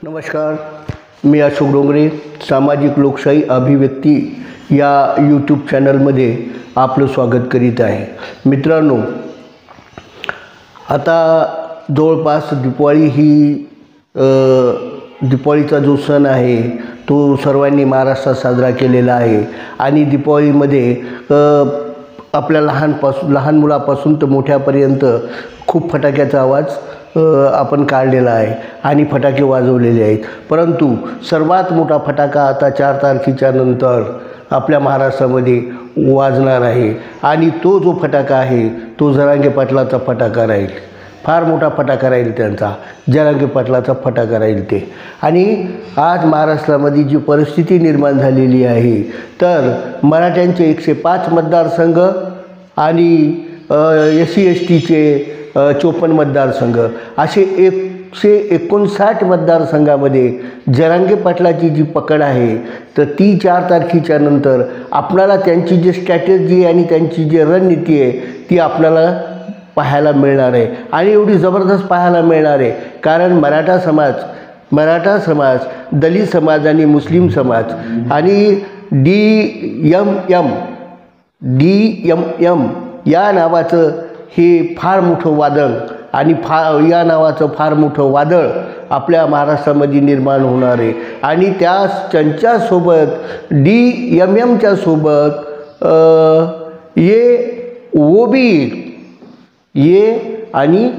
नमस्कार, मी अशोक डोंगरे. सामाजिक लोकशाही अभिव्यक्ती या यूट्यूब चॅनलमध्ये आपलं स्वागत करीत आहे. मित्रांनो, आता जवळपास दिवाळी ही दिवाळीचा जो सण आहे तो सर्वांनी महाराष्ट्रात साजरा केलेला आहे. आणि दिवाळीमध्ये आपल्या लहान मुलापासून तर मोठ्यापर्यंत खूप फटाक्याचा आवाज आपण काढलेला आहे आणि फटाके वाजवलेले आहेत. परंतु सर्वात मोठा फटाका आता 4 तारखेच्या नंतर आपल्या महाराष्ट्रामध्ये वाजणार आहे आणि तो जो फटाका आहे तो जरांगे पाटलाचा फटाका राहील. फार मोठा फटाका राहील त्यांचा, जरांगे पाटलाचा फटाका राहील ते. आणि आज महाराष्ट्रामध्ये जी परिस्थिती निर्माण झालेली आहे तर मराठ्यांचे 105 मतदारसंघ आणि SC STचे 54 मतदारसंघ असे 159 मतदारसंघामध्ये जरांगे पाटलाची जी पकड आहे तर ती 4 तारखेच्या नंतर आपल्याला त्यांची जी स्ट्रॅटेजी आणि त्यांची जी रणनीती आहे ती आपल्याला पाहायला मिळणार आहे. आणि एवढी जबरदस्त पाहायला मिळणार आहे कारण मराठा समाज, दलित समाज आणि मुस्लिम समाज आणि DMM या नावाचं हे फार मोठं वादळ आणि या नावाचं फार मोठं वादळ आपल्या महाराष्ट्रामध्ये निर्माण होणार आहे. आणि त्यांच्यासोबत DMMच्या सोबत आणि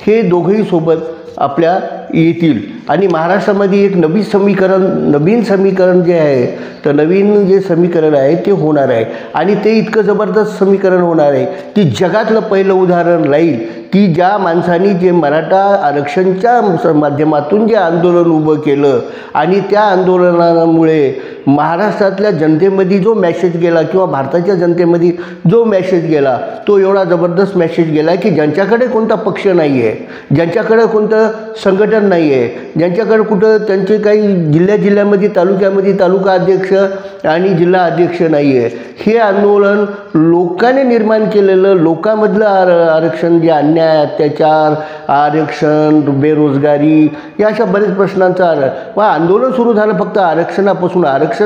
हे दोघंही सोबत आपल्या येतील. आणि महाराष्ट्रामध्ये एक नवीन समीकरण जे आहे तर नवीन जे समीकरण आहे ते होणार आहे. आणि ते इतकं जबरदस्त समीकरण होणार आहे की जगातलं पहिलं उदाहरण राहील की ज्या माणसांनी जे मराठा आरक्षणच्या माध्यमातून जे आंदोलन उभं केलं आणि त्या आंदोलनामुळे महाराष्ट्रातल्या जनतेमध्ये जो मॅसेज गेला किंवा भारताच्या जनतेमध्ये जो मॅसेज गेला तो एवढा जबरदस्त मॅसेज गेला की ज्यांच्याकडे कोणता पक्ष नाही आहे, ज्यांच्याकडे कोणतं संघटन नाही आहे, ज्यांच्याकडे कुठं त्यांचे काही जिल्ह्यामध्ये तालुक्यामध्ये तालुका अध्यक्ष आणि जिल्हा अध्यक्ष नाही आहे, हे आंदोलन लोकांनी निर्माण केलेलं लोकांमधलं आरक्षण जे अन्याय, अत्याचार, आरक्षण, बेरोजगारी या अशा बरेच प्रश्नांचं आंदोलन सुरू झालं. फक्त आरक्षणापासून आरक्षण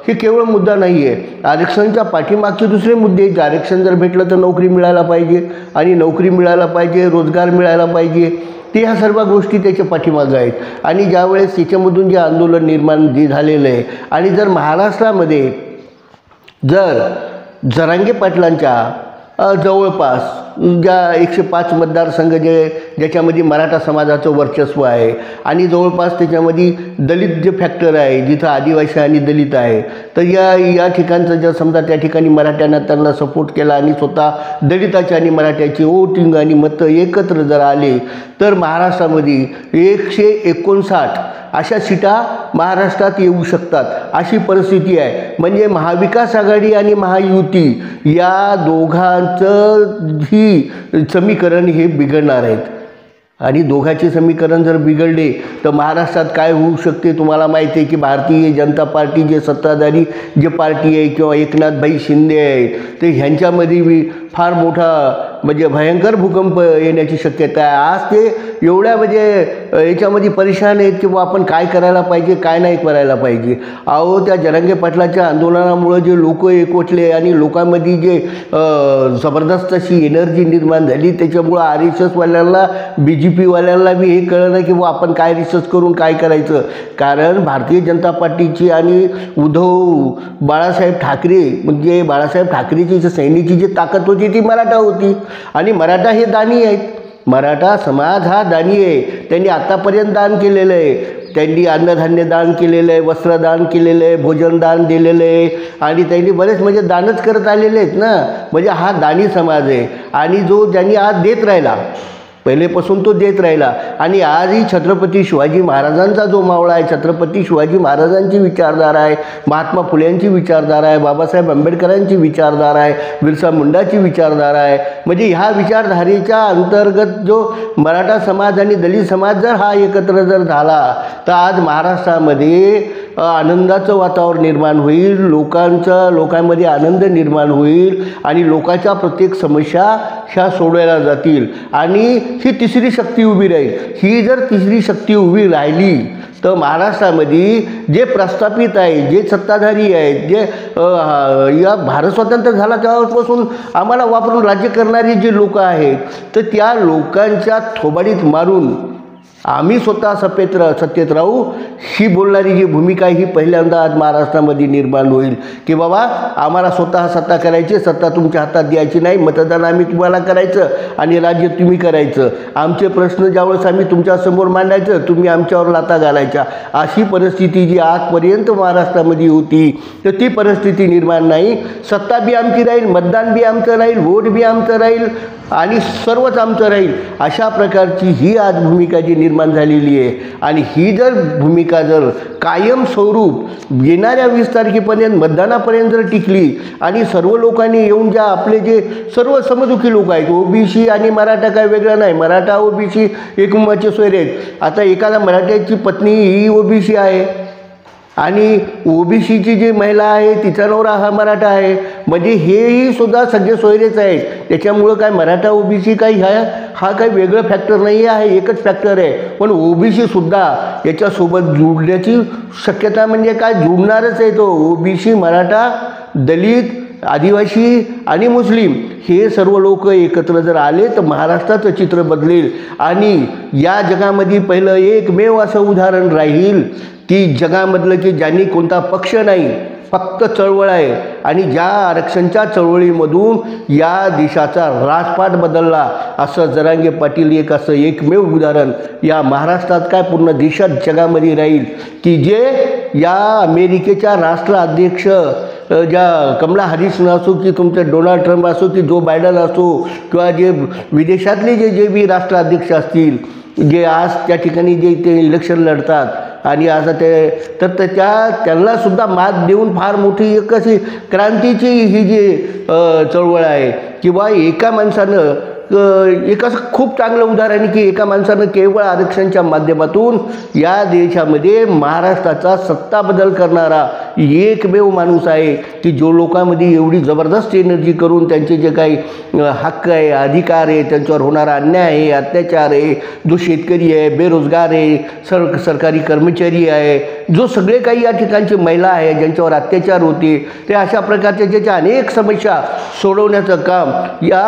हे केवळ मुद्दा नाही आहे. आरक्षणाच्या पाठीमागचे दुसरे मुद्दे आहेत. आरक्षण जर भेटलं तर नोकरी मिळायला पाहिजे आणि नोकरी मिळायला पाहिजे, रोजगार मिळायला पाहिजे. ते ह्या सर्व गोष्टी त्याच्या पाठीमागं आहेत. आणि ज्यावेळेस त्याच्यामधून जे आंदोलन निर्माण झालेलं आहे आणि जर महाराष्ट्रामध्ये जर जरांगे पाटलांच्या जवळपास ज्या 105 मतदारसंघ ज्याच्यामध्ये मराठा समाजाचं वर्चस्व आहे आणि जवळपास त्याच्यामध्ये दलित जे फॅक्टर आहे जिथं आदिवासी आणि दलित आहे तर या ठिकाणचं जर समजा त्या ठिकाणी मराठ्यांना त्यांना सपोर्ट केला आणि स्वतः दलिताची आणि मराठ्याची वोटिंग आणि मतं एकत्र जर आले तर महाराष्ट्रामध्ये 159 अशा सीटा महाराष्ट्रात येऊ शकतात अशी परिस्थिती आहे. म्हणजे महाविकास आघाडी आणि महायुती या दोघांचं ही समीकरण हे बिघडणार आहेत. आणि दोघांचे समीकरण जर बिघडले तर महाराष्ट्रात काय होऊ शकते तुम्हाला माहिती आहे की भारतीय जनता पार्टी जे सत्ताधारी जे पार्टी आहे किंवा एकनाथभाई शिंदे आहेत ते ह्यांच्यामध्ये फार मोठा म्हणजे भयंकर भूकंप येण्याची शक्यता आहे. आज ते एवढ्या म्हणजे याच्यामध्ये परेशान आहेत की आपण काय करायला पाहिजे, काय नाही करायला पाहिजे. अहो, त्या जरांगे पाटलाच्या आंदोलनामुळे जे लोक एकवटले आणि लोकांमध्ये जे जबरदस्त अशी एनर्जी निर्माण झाली त्याच्यामुळं RSSवाल्यांना BJPवाल्यांना बी हे कळलं की आपण काय रिसर्च करून काय करायचं. कारण भारतीय जनता पार्टीची आणि बाळासाहेब ठाकरे म्हणजे बाळासाहेब ठाकरेची सैनिकी जी ताकद होती ती मराठा होती. आणि मराठा हे दानी आहेत. मराठा समाज हा दानी आहे. त्यांनी आत्तापर्यंत दान केलेलं आहे. त्यांनी अन्नधान्य दान केलेलं आहे, वस्त्रदान केलेलं आहे, भोजनदान दिलेलं आहे आणि त्यांनी बरेच म्हणजे दानच करत आलेले आहेत ना. म्हणजे हा दानी समाज आहे. आणि ज्यांनी आज देत राहिला पहिलेपासून तो देत राहिला. आणि आजही छत्रपती शिवाजी महाराजांचा जो मावळा आहे, छत्रपती शिवाजी महाराजांची विचारधारा आहे, महात्मा फुल्यांची विचारधारा आहे, बाबासाहेब आंबेडकरांची विचारधारा आहे, बिरसा मुंडाची विचारधारा आहे. म्हणजे ह्या विचारधारेच्या अंतर्गत जो मराठा समाज आणि दलित समाज जर हा एकत्र जर झाला तर आज महाराष्ट्रामध्ये आनंदाचं वातावरण निर्माण होईल, लोकांमध्ये आनंद निर्माण होईल आणि लोकांच्या प्रत्येक समस्या ह्या सोडवायला जातील आणि ही तिसरी शक्ती उभी राहील. ही जर तिसरी शक्ती उभी राहिली तर महाराष्ट्रामध्ये जे प्रस्थापित आहे, जे सत्ताधारी आहेत, जे या भारत स्वतंत्र झाला तेव्हापासून आम्हाला वापरून राज्य करणारी जी लोक आहेत, तर त्या लोकांच्या थोबाडीत मारून आम्ही स्वतः सत्तेत राहू, ही बोलणारी जी भूमिका ही पहिल्यांदा आज महाराष्ट्रामध्ये निर्माण होईल की बाबा आम्हाला स्वतः सत्ता करायची, सत्ता तुमच्या हातात द्यायची नाही, मतदान आम्ही तुम्हाला करायचं आणि राज्य तुम्ही करायचं. आमचे प्रश्न ज्यावेळेस आम्ही तुमच्यासमोर मांडायचं, तुम्ही आमच्यावर लाथा घालायच्या. अशी परिस्थिती जी आजपर्यंत महाराष्ट्रामध्ये होती तर ती परिस्थिती निर्माण नाही. सत्ता बी आमची राहील, मतदान बी आमचं राहील, वोट बी आमचं राहील आणि सर्वच आमचं राहील. अशा प्रकारची ही आज भूमिका जी निर्माण झालेली आहे आणि ही जर भूमिका जर कायम स्वरूप येणाऱ्या 20 तारखेपर्यंत मतदानापर्यंत जर टिकली आणि सर्व लोकांनी येऊन ज्या आपले जे सर्व समजुकी लोक आहेत, ओबीसी आणि मराठा काय वेगळं नाही, मराठा ओबीसी एकमेकाचे सोयरे आहेत. आता एखादा मराठ्याची पत्नी ही ओबीसी आहे आणि ओबीसीची जी महिला आहे तिचा नवरा हा मराठा आहे, म्हणजे हेही सुद्धा सगळे सोयरेच आहेत. त्याच्यामुळं काय मराठा ओबीसी काही हा काही वेगळं फॅक्टर नाही आहे, एकच फॅक्टर आहे. पण ओबीसीसुद्धा याच्यासोबत जुळण्याची शक्यता म्हणजे काय, जुळणारच आहे. तो ओबीसी, मराठा, दलित, आदिवासी आणि मुस्लिम हे सर्व लोक एकत्र जर आले तर महाराष्ट्राचं चित्र बदलेल. आणि या जगामध्ये पहिलं एकमेव असं उदाहरण राहील की जगामधलं की ज्यांनी कोणता पक्ष नाही, फक्त चळवळ आहे आणि ज्या आरक्षणच्या चळवळीमधून या देशाचा राजपाट बदलला, असं जरांगे पाटील एक असं एकमेव उदाहरण या महाराष्ट्रात काय पूर्ण देशात जगामध्ये राहील की जे या अमेरिकेच्या राष्ट्राध्यक्ष ज्या कमला हॅरिस असो की तुमचे डोनाल्ड ट्रम्प असो की जो बायडन असो किंवा जे विदेशातले जे बी राष्ट्राध्यक्ष असतील, जे आज त्या ठिकाणी जे ते इलेक्शन लढतात आणि असं ते तर त्यांनासुद्धा मात देऊन फार मोठी एक अशी क्रांतीची ही जी चळवळ आहे किंवा एका माणसानं एक असं खूप चांगलं उदाहरण आहे की एका माणसानं केवळ आरक्षणच्या माध्यमातून या देशामध्ये महाराष्ट्राचा सत्ता बदल करणारा एकमेव माणूस आहे की जो लोकांमध्ये एवढी जबरदस्त एनर्जी करून त्यांचे जे काही हक्क आहे, अधिकार आहे, त्यांच्यावर होणारा अन्याय आहे, अत्याचार आहे, जो शेतकरी आहे, बेरोजगार आहे, सरकारी कर्मचारी आहे, जो सगळे काही या ठिकाणची महिला आहे ज्यांच्यावर अत्याचार होते, ते अशा प्रकारच्या ज्याच्या अनेक समस्या सोडवण्याचं काम या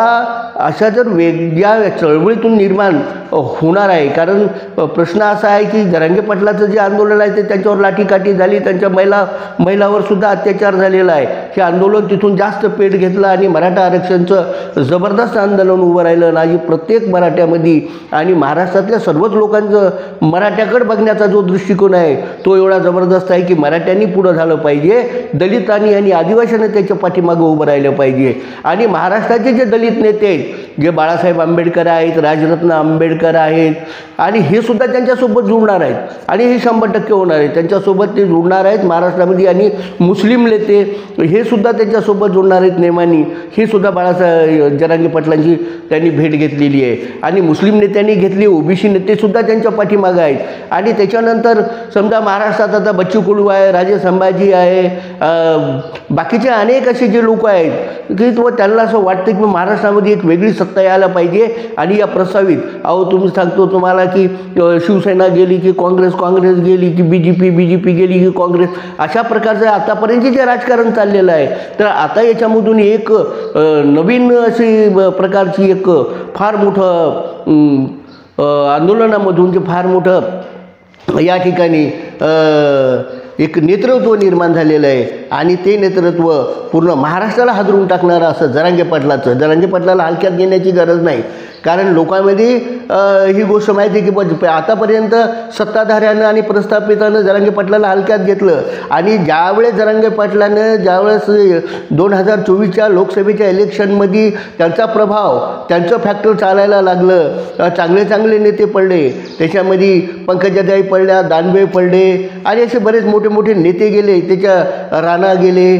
अशा जर वेगळ्या चळवळीतून निर्माण होणार आहे. कारण प्रश्न असा आहे की जरांगे पाटलाचं जे आंदोलन आहे ते त्यांच्यावर लाठीकाठी झाली, त्यांच्या महिलावर सुद्धा अत्याचार झालेला आहे. हे आंदोलन तिथून जास्त पेट घेतलं आणि मराठा आरक्षणचं जबरदस्त आंदोलन उभं राहिलं आणि प्रत्येक मराठ्यामध्ये आणि महाराष्ट्रातल्या सर्वच लोकांचं मराठ्याकडे बघण्याचा जो दृष्टिकोन आहे तो एवढा जबरदस्त आहे की मराठ्यांनी पुढं झालं पाहिजे, दलितांनी आणि आदिवासींनी त्याच्या पाठीमागं उभं राहिलं पाहिजे. आणि महाराष्ट्राचे जे दलित नेते आहेत, जे बाळासाहेब आंबेडकर आहेत, राजरत्न आंबेडकर आहेत आणि हे सुद्धा त्यांच्यासोबत जुळणार आहेत आणि हे 100% होणार आहे, त्यांच्यासोबत ते जुळणार आहेत महाराष्ट्रामध्ये. आणि मुस्लिम नेते हे सुद्धा त्यांच्यासोबत जुळणार आहेत नेमानी. हे सुद्धा बाळासाहेब जरांगे पाटलांची त्यांनी भेट घेतलेली आहे आणि मुस्लिम नेत्यांनी घेतली, ओबीसी नेतेसुद्धा त्यांच्या पाठीमागं आहेत. आणि त्याच्यानंतर समजा महाराष्ट्रात आता बच्चू कडू आहे, राजे संभाजी आहे, बाकीचे अनेक असे जे लोक आहेत की त्यांना असं वाटतं की महाराष्ट्रामध्ये एक वेगळी सत्ता यायला पाहिजे. आणि या प्रस्तावित तुम्ही सांगतो तुम्हाला की शिवसेना गेली की काँग्रेस गेली की बीजेपी गेली की काँग्रेस, अशा प्रकारचं आतापर्यंत जे राजकारण चाललेलं आहे. तर आता याच्यामधून एक नवीन अशी प्रकारची एक फार मोठं आंदोलनामधून जे फार मोठं या ठिकाणी एक नेतृत्व निर्माण झालेलं आहे आणि ते नेतृत्व पूर्ण महाराष्ट्राला हादरून टाकणारं असं जरांगे पाटलाला हलक्यात घेण्याची गरज नाही. कारण लोकांमध्ये ही गोष्ट माहिती आहे की आतापर्यंत सत्ताधाऱ्यानं आणि प्रस्थापितानं जरांगे पाटलाला हलक्यात घेतलं आणि ज्यावेळेस जरांगे पाटलानं ज्यावेळेस 2024च्या लोकसभेच्या इलेक्शनमध्ये त्यांचा प्रभाव, त्यांचं फॅक्टर चालायला लागलं, चांगले नेते पडले, त्याच्यामध्ये पंकजाताई पडल्या, दानवे पडले आणि असे बरेच मोठे नेते गेले, त्याच्या राणा गेले,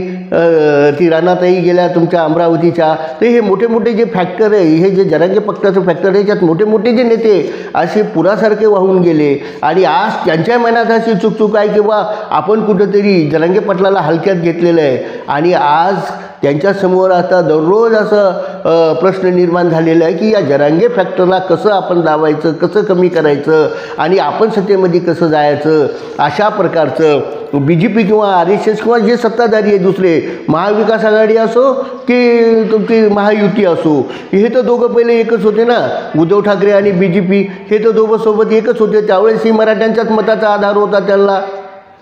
ती राणाताई गेल्या तुमच्या अमरावतीच्या. तर हे मोठे जे फॅक्टर आहे, हे जे जरांगे पक्षाचं फॅक्टर आहे, त्यात मोठे जे नेते असे पुरासारखे वाहून गेले आणि आज त्यांच्या मनात अशी चुकचूक आहे किंवा आपण कुठंतरी जरांगे पाटलाला हलक्यात घेतलेलं आहे. आणि आज त्यांच्यासमोर आता दररोज असं प्रश्न निर्माण झालेला आहे की या जरांगे फॅक्टरला कसं आपण दाबायचं, कसं कमी करायचं आणि आपण सत्तेमध्ये कसं जायचं. अशा प्रकारचं BJP किंवा RSS किंवा जे सत्ताधारी आहे दुसरे, महाविकास आघाडी असो की तुमची महायुती असो, हे तर दोघं पहिले एकच होते ना. उद्धव ठाकरे आणि BJP हे तर दोघं सोबत एकच होते. त्यावेळेसही मराठ्यांच्याच मताचा आधार होता त्यांना,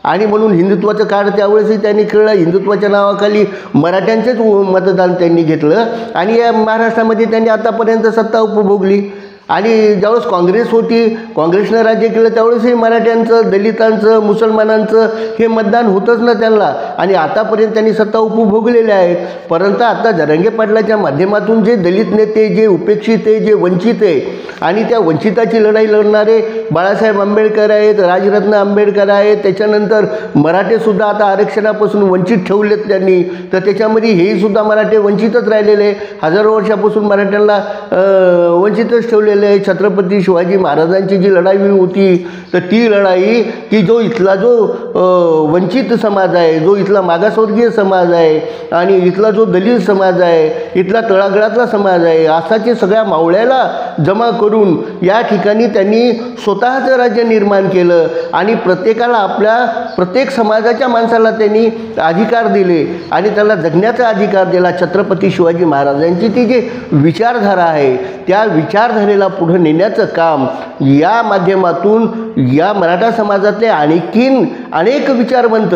आणि म्हणून हिंदुत्वाचं कार्ड त्यावेळेसही त्यांनी खेळलं. हिंदुत्वाच्या नावाखाली मराठ्यांचेच मतदान त्यांनी घेतलं आणि या महाराष्ट्रामध्ये त्यांनी आतापर्यंत सत्ता उपभोगली. आणि ज्यावेळेस काँग्रेस होती, काँग्रेसनं राज्य केलं, त्यावेळेसही मराठ्यांचं, दलितांचं, मुसलमानांचं हे मतदान होतंच ना त्यांना. आणि आतापर्यंत त्यांनी सत्ता उपभोगलेल्या आहेत. परंतु आता जरांगे पाटलाच्या माध्यमातून जे दलित नेते, जे उपेक्षित आहे, जे वंचित आहे आणि त्या वंचिताची लढाई लढणारे बाळासाहेब आंबेडकर आहेत, राजरत्न आंबेडकर आहेत, त्याच्यानंतर मराठेसुद्धा आता आरक्षणापासून वंचित ठेवलेत त्यांनी. तर त्याच्यामध्ये हेही सुद्धा मराठे वंचितच राहिलेले, हजारो वर्षापासून मराठ्यांना वंचितच ठेवले. छत्रपती शिवाजी महाराजांची जी लढाई होती, तर ती लढाई की जो इथला जो वंचित समाज आहे, जो इथला मागासवर्गीय समाज आहे आणि इथला जो दलित समाज आहे, इथला तळागाळातला समाज आहे, असाचे सगळ्या मावळ्याला जमा करून या ठिकाणी त्यांनी स्वतःचं राज्य निर्माण केलं आणि प्रत्येकाला, आपल्या प्रत्येक समाजाच्या माणसाला त्यांनी अधिकार दिले आणि त्याला जगण्याचा अधिकार दिला. छत्रपती शिवाजी महाराजांची ती जी विचारधारा आहे, त्या विचारधारेला पुढे नेण्याचं काम या माध्यमातून या मराठा समाजातले आणखीन अनेक विचारवंत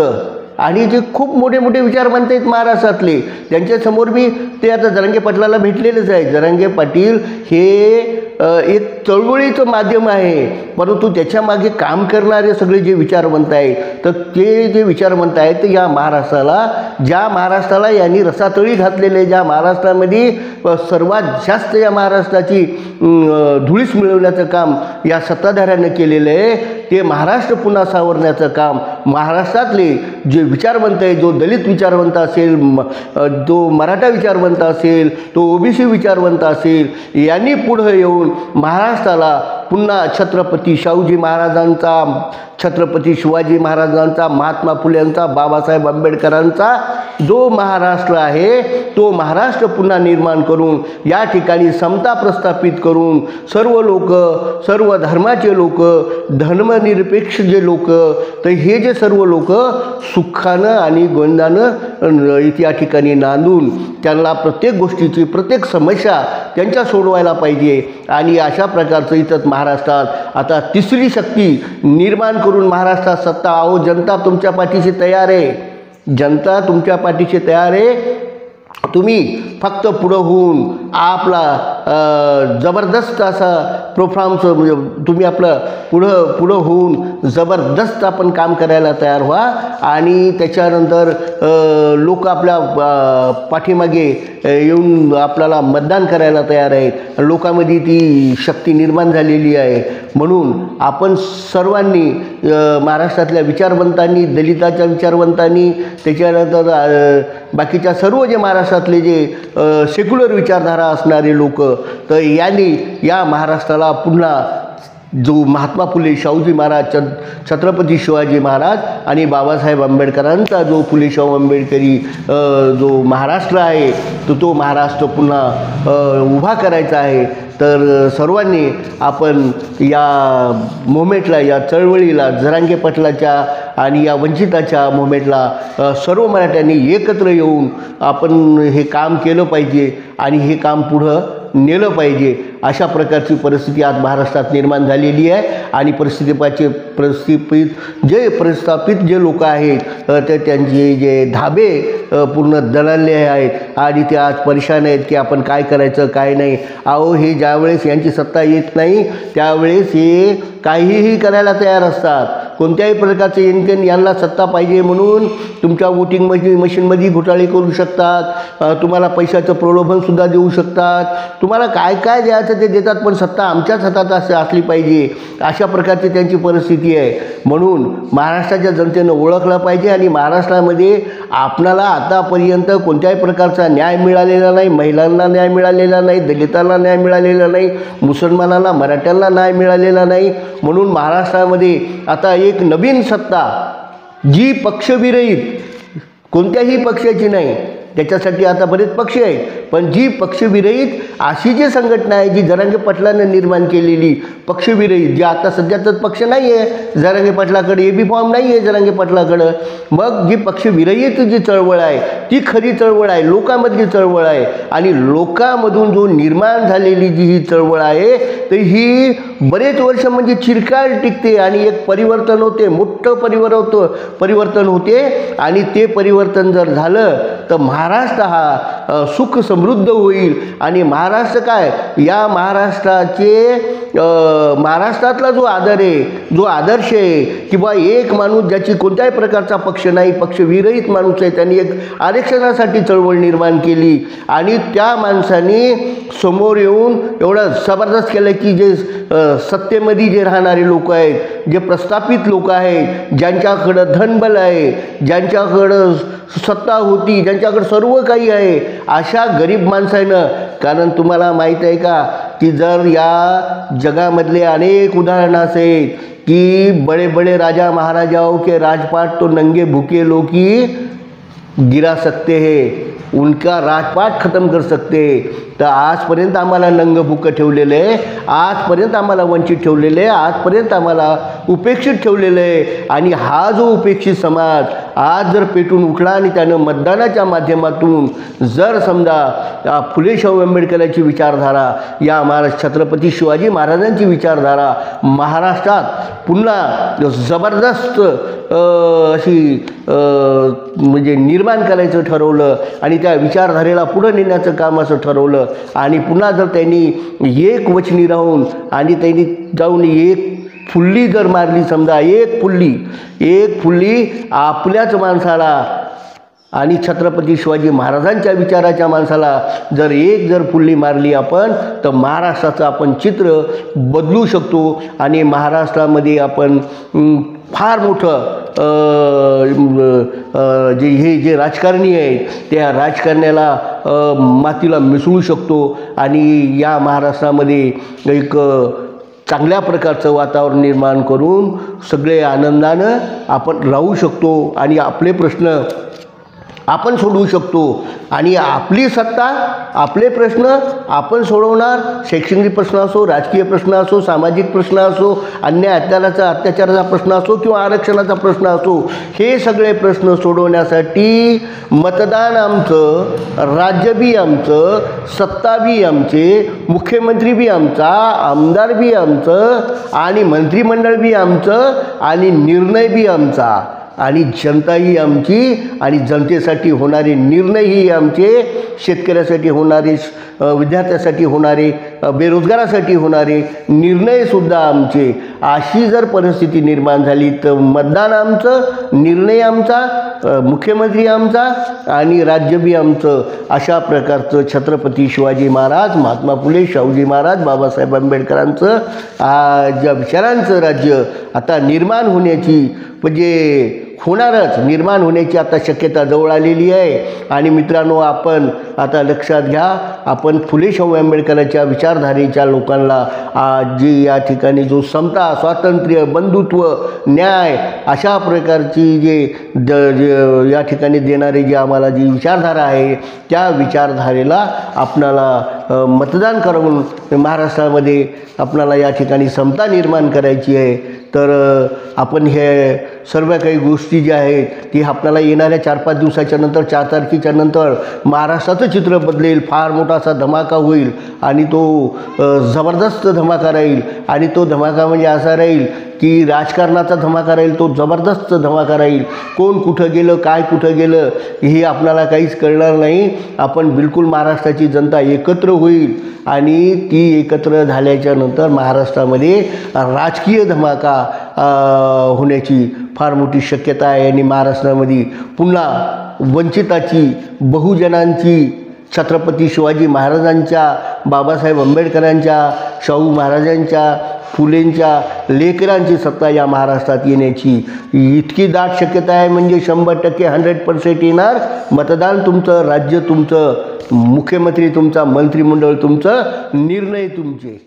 आणि जे खूप मोठे मोठे विचारवंत आहेत महाराष्ट्रातले, त्यांच्यासमोर मी ते आता जरांगे पाटलाला भेटलेलेच आहे. जरांगे पाटील हे एक चळवळीचं माध्यम आहे, परंतु त्याच्यामागे काम करणारे सगळे जे विचारवंत आहेत, तर ते जे विचारवंत आहेत ते या महाराष्ट्राला, ज्या महाराष्ट्राला यांनी रसातळी घातलेले, ज्या महाराष्ट्रामध्ये सर्वात जास्त या महाराष्ट्राची धुळीस मिळवण्याचं काम या सत्ताधाऱ्यानं केलेलं आहे, ते महाराष्ट्र पुन्हा सावरण्याचं काम महाराष्ट्रातले जे विचारवंत आहे, जो दलित विचारवंत असेल, जो मराठा विचारवंत असेल, तो OBC विचारवंत असेल, यांनी पुढं येऊन महाराष्ट्राला पुन्हा छत्रपती शाहूजी महाराजांचा, छत्रपती शिवाजी महाराजांचा, महात्मा फुलेंचा, बाबासाहेब आंबेडकरांचा जो महाराष्ट्र आहे, तो महाराष्ट्र पुन्हा निर्माण करून या ठिकाणी समता प्रस्थापित करून सर्व लोक, सर्व धर्माचे लोक, धर्मनिरपेक्ष जे लोक, तर हे जे सर्व लोक सुखानं आणि गोंदानं या ठिकाणी नांदून त्यांना प्रत्येक गोष्टीची, प्रत्येक समस्या त्यांच्या सोडवायला पाहिजे. आणि अशा प्रकारचं इथं महाराष्ट्रात आता तिसरी शक्ती निर्माण करून महाराष्ट्रात सत्ता. अहो, जनता तुमच्या पाठीशी तयार आहे, जनता तुमच्या पाठीशी तयार आहे. तुम्ही फक्त पुढं होऊन आपला जबरदस्त असा परफॉर्मन्स, म्हणजे तुम्ही आपलं पुढं होऊन जबरदस्त आपण काम करायला तयार व्हा आणि त्याच्यानंतर लोक आपल्या पाठीमागे येऊन आपल्याला मतदान करायला तयार आहेत. लोकांमध्ये ती शक्ती निर्माण झालेली आहे. म्हणून आपण सर्वांनी, महाराष्ट्रातल्या विचारवंतांनी, दलिताच्या विचारवंतांनी, त्याच्यानंतर बाकीच्या सर्व जे महाराष्ट्रातले जे सेक्युलर विचारधारा असणारे लोक, तर यांनी या महाराष्ट्राला पुन्हा जो महात्मा फुले, शाहूजी महाराज, छत्रपती शिवाजी महाराज आणि बाबासाहेब आंबेडकरांचा जो फुले शाहू आंबेडकरी जो महाराष्ट्र आहे, तो महाराष्ट्र पुन्हा उभा करायचा आहे. तर सर्वांनी आपण या मोमेंटला, या चळवळीला, जरांगे पाटलाच्या आणि या वंचिताच्या मोमेंटला सर्व मराठ्यांनी एकत्र येऊन आपण हे काम केलं पाहिजे आणि हे काम पुढं नेलं पाहिजे. अशा प्रकारची परिस्थिती आज महाराष्ट्रात निर्माण झालेली आहे. आणि प्रस्थापित जे लोक आहेत, ते त्यांचे जे धाबे पूर्ण दणाणले आहेत आणि ते आज परेशान आहेत की आपण काय करायचं, काय नाही. अहो, हे ज्यावेळेस यांची सत्ता येत नाही त्यावेळेस हे काहीही करायला तयार असतात. कोणत्याही प्रकारचे इन्कम, यांना सत्ता पाहिजे म्हणून तुमच्या वोटिंग मशीनमध्ये घोटाळे करू शकतात, तुम्हाला पैशाचं प्रलोभनसुद्धा देऊ शकतात, तुम्हाला काय काय द्यायचं ते देतात, पण सत्ता आमच्याच हातात असली पाहिजे, अशा प्रकारची त्यांची परिस्थिती आहे. म्हणून महाराष्ट्राच्या जनतेनं ओळखलं पाहिजे आणि महाराष्ट्रामध्ये आपणाला आतापर्यंत कोणत्याही प्रकारचा न्याय मिळालेला नाही. महिलांना न्याय मिळालेला नाही, दलितांना न्याय मिळालेला नाही, मुसलमानांना, मराठ्यांना न्याय मिळालेला नाही. म्हणून महाराष्ट्रामध्ये आता एक नवीन सत्ता, जी पक्षविरहित, कोणत्याही पक्षाची नाही, त्याच्यासाठी आता बरेच पक्ष आहेत, पण जी पक्षविरहित अशी जी संघटना आहे जी जरांगे पाटलानं निर्माण केलेली पक्षविरहित, जी आता सध्याचाच पक्ष नाही आहे जरांगे पाटलाकडे, ए बी फॉर्म नाही आहे जरांगे पाटलाकडं, मग जी पक्षविरहित जी चळवळ आहे ती खरी चळवळ आहे, लोकांमधली चळवळ आहे. आणि लोकांमधून जो निर्माण झालेली जी ही चळवळ आहे तर ही बरेच वर्ष म्हणजे चिरकाल टिकते आणि एक परिवर्तन होते, मोठं परिवर्तन होते. आणि ते परिवर्तन जर झालं तर महाराष्ट्र हा सुख समृद्ध होईल. आणि महाराष्ट्र काय, या महाराष्ट्रातला जो आदर आहे, जो आदर्श आहे, किंवा एक माणूस ज्याची कोणत्याही प्रकारचा पक्ष नाही, पक्षविरहित माणूस आहे, त्यांनी एक आरक्षणासाठी चळवळ निर्माण केली आणि त्या माणसाने समोर येऊन एवढं जबरदस्त केलं की जे सत्तेमध्ये जे राहणारे लोक आहेत, जे प्रस्थापित लोक आहेत, ज्यांच्याकडं धनबल आहे, ज्यांच्याकडं सत्ता होती, ज्यांच्याकडं सर्व काही आहे, अशा गरीब माणसानं, कारण तुम्हाला माहीत आहे का की जर या जगामधले अनेक उदाहरणं असेल कि बड़े बड़े राजा महाराजाओं के राजपाट तो नंगे भूखे लोग ही गिरा सकते हैं, उनका राजपाट खत्म कर सकते. तर आजपर्यंत आम्हाला नंगभुकं ठेवलेलं आहे, आजपर्यंत आम्हाला वंचित ठेवलेलं आहे, आजपर्यंत आम्हाला उपेक्षित ठेवलेलं आहे. आणि हा जो उपेक्षित समाज आज जर पेटून उठला आणि त्यानं मतदानाच्या माध्यमातून जर समजा फुले शाहू आंबेडकरांची विचारधारा, या छत्रपती शिवाजी महाराजांची विचारधारा महाराष्ट्रात पुन्हा जबरदस्त अशी म्हणजे निर्माण करायचं ठरवलं आणि त्या विचारधारेला पुढं नेण्याचं काम असं ठरवलं. आणि पुन्हा जर त्यांनी एक वचनी राहून आणि त्यांनी जाऊन एक फुल्ली जर मारली, समजा एक फुल्ली आपल्याच माणसाला आणि छत्रपती शिवाजी महाराजांच्या विचाराच्या माणसाला जर फुल्ली मारली आपण, तर महाराष्ट्राचं आपण चित्र बदलू शकतो. आणि महाराष्ट्रामध्ये आपण फार मोठं जे राजकारणी आहेत त्या राजकारण्याला मातीला मिसळू शकतो आणि या महाराष्ट्रामध्ये एक चांगल्या प्रकारचं वातावरण निर्माण करून सगळे आनंदानं आपण राहू शकतो आणि आपले प्रश्न आपण सोडवू शकतो. आणि आपली सत्ता, आपले प्रश्न आपण सोडवणार. शैक्षणिक प्रश्न असो, राजकीय प्रश्न असो, सामाजिक प्रश्न असो, अन्याय अत्याचाराचा प्रश्न असो किंवा आरक्षणाचा प्रश्न असो, हे सगळे प्रश्न सोडवण्यासाठी मतदान आमचं, राज्य बी आमचं, सत्ता बी आमचे, मुख्यमंत्री बी आमचा, आमदार बी आमचं आणि मंत्रिमंडळ बी आमचं आणि निर्णय बी आमचा आणि जनताही आमची. आणि जनतेसाठी होणारे निर्णयही आमचे, शेतकऱ्यासाठी होणारे, विद्यार्थ्यासाठी होणारे, बेरोजगारासाठी होणारे निर्णयसुद्धा आमचे. अशी जर परिस्थिती निर्माण झाली तर मतदान आमचं, निर्णय आमचा, मुख्यमंत्री आमचा आणि राज्य बी आमचं. अशा प्रकारचं छत्रपती शिवाजी महाराज, महात्मा फुले शाहूजी महाराज, बाबासाहेब आंबेडकरांचं ज्या विचारांचं राज्य आता निर्माण होण्याची, म्हणजे निर्माण होण्याची आता शक्यता जवळ आलेली आहे. आणि मित्रांनो, आपण आता लक्षात घ्या, आपण फुले शाहू आंबेडकरांच्या विचारधारेच्या लोकांना जी या ठिकाणी जो समता, स्वातंत्र्य, बंधुत्व, न्याय अशा प्रकारची जे या ठिकाणी देणारी जी आम्हाला जी विचारधारा आहे त्या विचारधारेला आपणाला मतदान करून महाराष्ट्रामध्ये आपणाला या ठिकाणी समता निर्माण करायची आहे. तर आपण हे सर्व काही गोष्टी ज्या आहेत ती आपल्याला येणाऱ्या 4-5 दिवसाच्या नंतर, 4 तारखेच्या नंतर महाराष्ट्राचं चित्र बदलेल. फार मोठा असा धमाका होईल आणि तो जबरदस्त धमाका राहील. आणि तो धमाका म्हणजे असा राहील की राजकारणाचा धमाका राहील, तो जबरदस्त धमाका राहील. कोण कुठं गेलं, काय कुठं गेलं हे आपल्याला काहीच कळणार नाही. आपण बिलकुल महाराष्ट्राची जनता एकत्र होईल आणि ती एकत्र झाल्याच्या नंतर महाराष्ट्रामध्ये राजकीय धमाका होण्याची फार मोठी शक्यता आहे. आणि महाराष्ट्रामध्ये पुन्हा वंचिताची, बहुजनांची, छत्रपती शिवाजी महाराजांच्या, बाबासाहेब आंबेडकरांच्या, शाहू महाराजांच्या, फुलेंच्या लेकरांची सत्ता या महाराष्ट्रात येण्याची इतकी दाट शक्यता आहे. म्हणजे 100% 100% येणार. मतदान तुमचं, राज्य तुमचं, मुख्यमंत्री तुमचा, मंत्रिमंडळ तुमचं, निर्णय तुमचे.